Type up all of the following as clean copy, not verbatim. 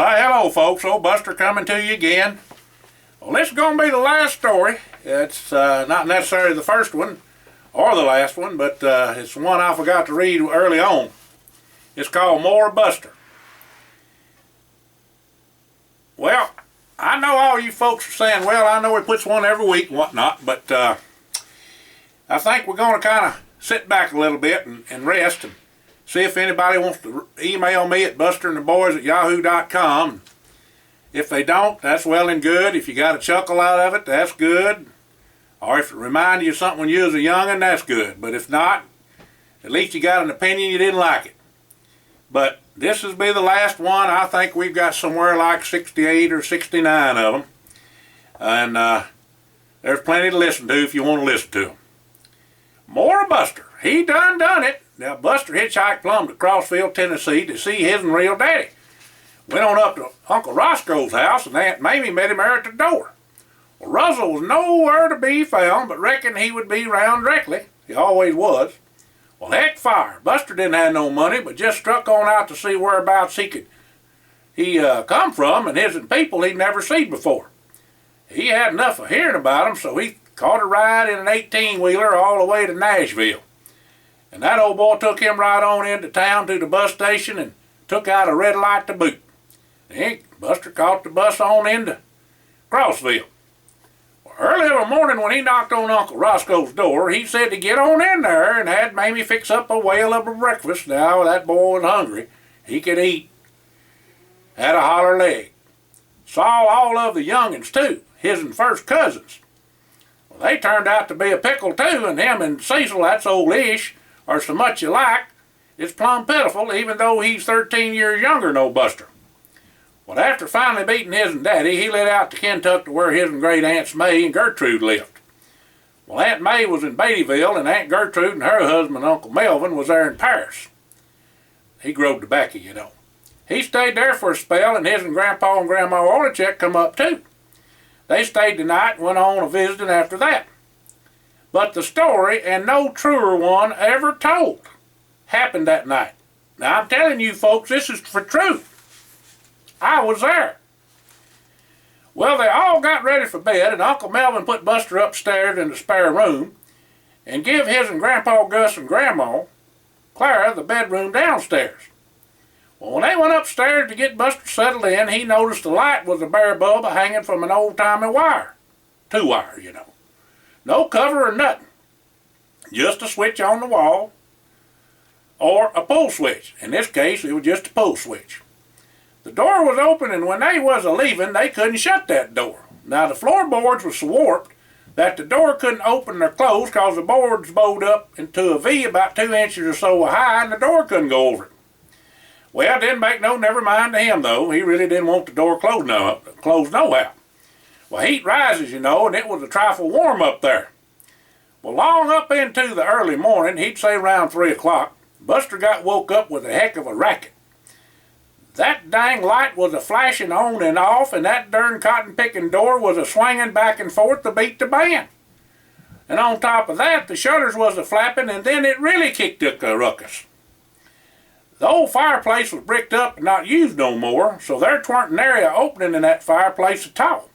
Why, hello, folks. Old Buster coming to you again. Well, this is going to be the last story. It's not necessarily the first one or the last one, but it's the one I forgot to read early on. It's called More Buster. Well, I know all you folks are saying, well, I know he puts one every week and whatnot, but I think we're going to kind of sit back a little bit and rest and see if anybody wants to email me at busterandtheboys@yahoo.com. If they don't, that's well and good. If you got a chuckle out of it, that's good. Or if it reminded you of something when you was a young'un, that's good. But if not, at least you got an opinion you didn't like it. But this will be the last one. I think we've got somewhere like 68 or 69 of them. And there's plenty to listen to if you want to listen to them. More Buster. He done it. Now, Buster hitchhiked plumb to Crossville, Tennessee to see his and real daddy. Went on up to Uncle Roscoe's house, and Aunt Mamie met him there at the door. Well, Russell was nowhere to be found, but reckoned he would be round directly. He always was. Well, heck fire. Buster didn't have no money, but just struck on out to see whereabouts he come from, and his and people he'd never seen before. He had enough of hearing about them, so he caught a ride in an 18-wheeler all the way to Nashville. And that old boy took him right on into town to the bus station and took out a red light to boot. And Buster caught the bus on into Crossville. Well, early in the morning when he knocked on Uncle Roscoe's door, he said to get on in there and had Mamie fix up a whale of a breakfast. Now that boy was hungry. He could eat. Had a holler leg. Saw all of the young'uns too, his and first cousins. Well, they turned out to be a pickle too, and him and Cecil, that's old Ish, are so much alike, it's plumb pitiful, even though he's 13 years younger than old Buster. Well, after finally beating his and daddy, he lit out to Kentucky to where his and great aunts May and Gertrude lived. Well, Aunt May was in Beattyville, and Aunt Gertrude and her husband, Uncle Melvin, was there in Paris. He growed tobacco, you know. He stayed there for a spell, and his and Grandpa and Grandma Orlichek come up too. They stayed the night and went on a visiting after that. But the story, and no truer one ever told, happened that night. Now I'm telling you folks, this is for truth. I was there. Well, they all got ready for bed, and Uncle Melvin put Buster upstairs in the spare room and give his and Grandpa Gus and Grandma Clara the bedroom downstairs. Well, when they went upstairs to get Buster settled in, he noticed the light was a bare bulb hanging from an old-timey wire. 2-wire, you know. No cover or nothing. Just a switch on the wall or a pull switch. In this case, it was just a pull switch. The door was open, and when they was a-leaving, they couldn't shut that door. Now, the floorboards was so warped that the door couldn't open or close because the boards bowed up into a V about 2 inches or so high, and the door couldn't go over it. Well, it didn't make no never mind to him, though. He really didn't want the door closed nohow. Well, heat rises, you know, and it was a trifle warm up there. Well, long up into the early morning, he'd say around 3 o'clock, Buster got woke up with a heck of a racket. That dang light was a flashing on and off, and that darn cotton-picking door was a swinging back and forth to beat the band. And on top of that, the shutters was a flapping, and then it really kicked up a ruckus. The old fireplace was bricked up and not used no more, so there twarn't an area opening in that fireplace at all.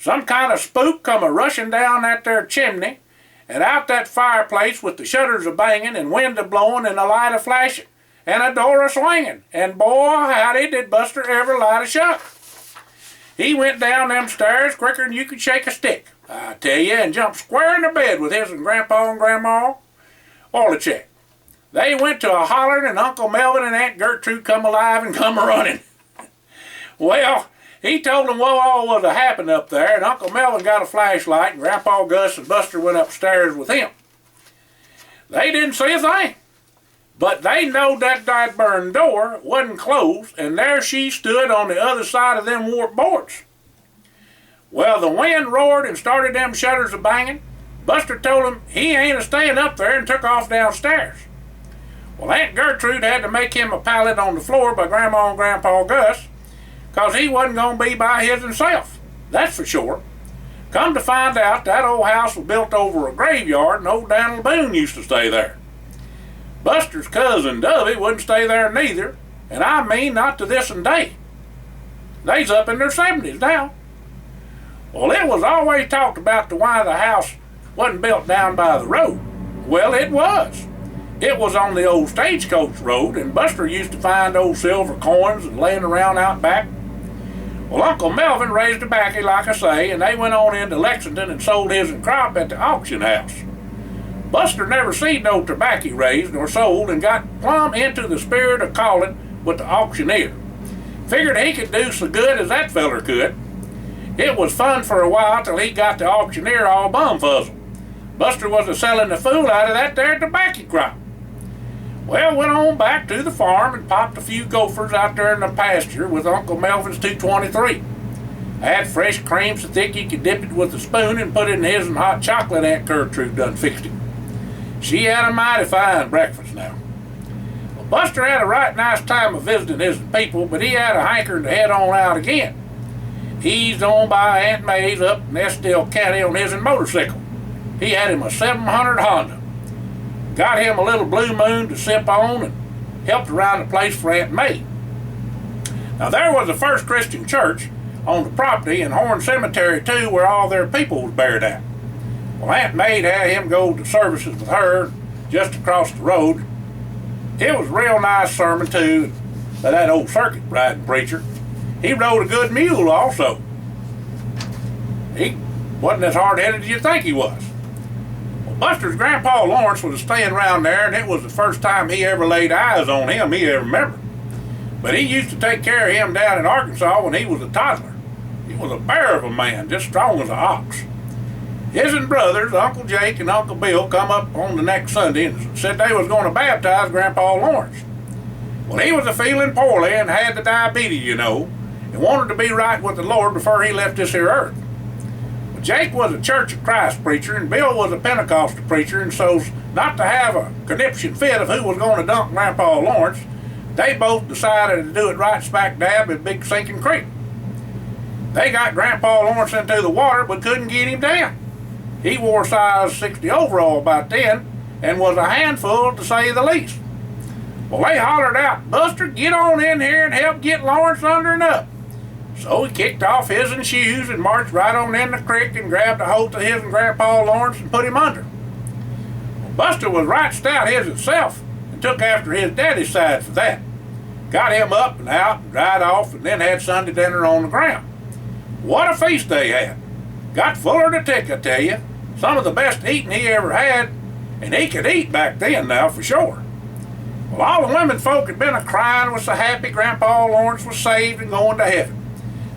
Some kind of spook come a-rushing down that there chimney and out that fireplace with the shutters a-banging and wind a-blowing and a light a-flashing and a door a-swinging. And boy, howdy did Buster ever light a shut. He went down them stairs quicker than you could shake a stick, I tell you, and jumped square in the bed with his and Grandpa and Grandma Orlichek. They went to a-hollering, and Uncle Melvin and Aunt Gertrude come alive and come a-running. Well, he told them what all was a-happen up there, and Uncle Melvin got a flashlight, and Grandpa Gus and Buster went upstairs with him. They didn't see a thing, but they knowed that burned door wasn't closed, and there she stood on the other side of them warped boards. Well, the wind roared and started them shutters a-banging. Buster told him he ain't a-staying up there and took off downstairs. Well, Aunt Gertrude had to make him a pallet on the floor by Grandma and Grandpa Gus, 'cause he wasn't going to be by his himself, that's for sure. Come to find out, that old house was built over a graveyard, and old Dan'l Boone used to stay there. Buster's cousin Dovey wouldn't stay there neither, and I mean not to this day. They's up in their 70s now. Well, it was always talked about why the house wasn't built down by the road. Well, it was. It was on the old stagecoach road, and Buster used to find old silver coins and laying around out back. Well, Uncle Melvin raised tobacco, like I say, and they went on into Lexington and sold his and crop at the auction house. Buster never seen no tobacco raised nor sold and got plumb into the spirit of calling with the auctioneer. Figured he could do so good as that feller could. It was fun for a while till he got the auctioneer all bumfuzzled. Buster was a-selling the fool out of that there tobacco crop. Well, went on back to the farm and popped a few gophers out there in the pasture with Uncle Melvin's 223. Had fresh cream so thick you could dip it with a spoon and put it in his and hot chocolate Aunt Gertrude done fixed it. She had a mighty fine breakfast now. Well, Buster had a right nice time of visiting his people, but he had a hankering to head on out again. Eased on by Aunt May's up in Estill County on his motorcycle. He had him a 700 Honda. Got him a little Blue Moon to sip on and helped around the place for Aunt May. Now there was the First Christian Church on the property and Horn Cemetery too, where all their people was buried at. Well, Aunt May had him go to services with her just across the road. It was a real nice sermon too by that old circuit riding preacher. He rode a good mule also. He wasn't as hard-headed as you think he was. Well, Buster's grandpa Lawrence was staying around there, and it was the first time he ever laid eyes on him he ever remembered. But he used to take care of him down in Arkansas when he was a toddler. He was a bear of a man, just strong as an ox. His and brothers, Uncle Jake and Uncle Bill, come up on the next Sunday and said they was going to baptize Grandpa Lawrence. Well, he was a-feeling poorly and had the diabetes, you know, and wanted to be right with the Lord before he left this here earth. Well, Jake was a Church of Christ preacher and Bill was a Pentecostal preacher, and so not to have a conniption fit of who was going to dunk Grandpa Lawrence, they both decided to do it right smack dab at Big Sinking Creek. They got Grandpa Lawrence into the water but couldn't get him down. He wore size 60 overall about then and was a handful to say the least. Well, they hollered out, "Buster, get on in here and help get Lawrence under and up." So he kicked off his and shoes and marched right on in the creek and grabbed a hold of his and Grandpa Lawrence and put him under. Well, Buster was right stout his itself and took after his daddy's side for that. Got him up and out and dried off and then had Sunday dinner on the ground. What a feast they had. Got fuller to tick, I tell you. Some of the best eating he ever had, and he could eat back then now for sure. Well, all the women folk had been a-crying was so happy Grandpa Lawrence was saved and going to heaven.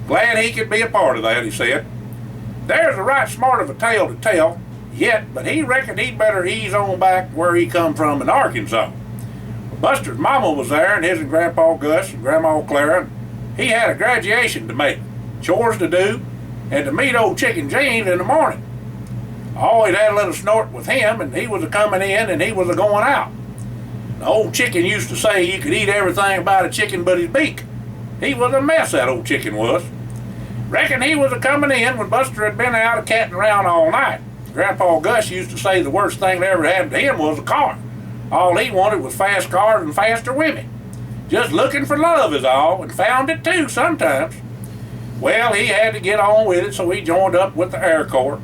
Glad he could be a part of that, he said. There's a right smart of a tale to tell yet, but he reckoned he'd better ease on back where he come from in Arkansas. Buster's mama was there, and his and Grandpa Gus and Grandma Clara, and he had a graduation to make, chores to do, and to meet old Chicken James in the morning. I always had a little snort with him, and he was a-coming in and he was a-going out. The old chicken used to say you could eat everything about a chicken but his beak. He was a mess, that old chicken was. Reckon he was a-coming in when Buster had been out a-catting around all night. Grandpa Gus used to say the worst thing that ever happened to him was a car. All he wanted was fast cars and faster women. Just looking for love is all, and found it too sometimes. Well, he had to get on with it, so he joined up with the Air Corps.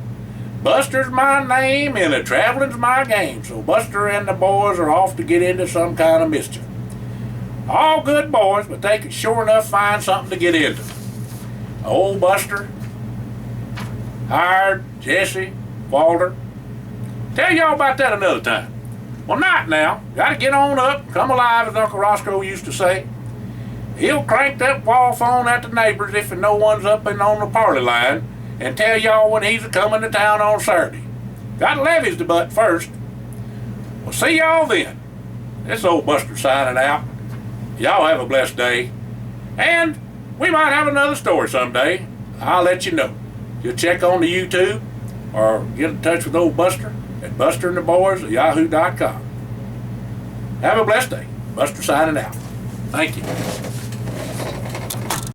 Buster's my name and the traveling's my game, so Buster and the boys are off to get into some kind of mischief. All good boys, but they could sure enough find something to get into. Old Buster hired Jesse, Walter. Tell y'all about that another time. Well, night now. Gotta get on up, come alive, as Uncle Roscoe used to say. He'll crank that wall phone at the neighbors if no one's up and on the parley line and tell y'all when he's a-coming to town on Saturday. Got levies to butt first. Well, see y'all then. This old Buster signing out. Y'all have a blessed day. And we might have another story someday. I'll let you know. You'll check on the YouTube or get in touch with old Buster at busterandtheboys@yahoo.com. Have a blessed day. Buster signing out. Thank you.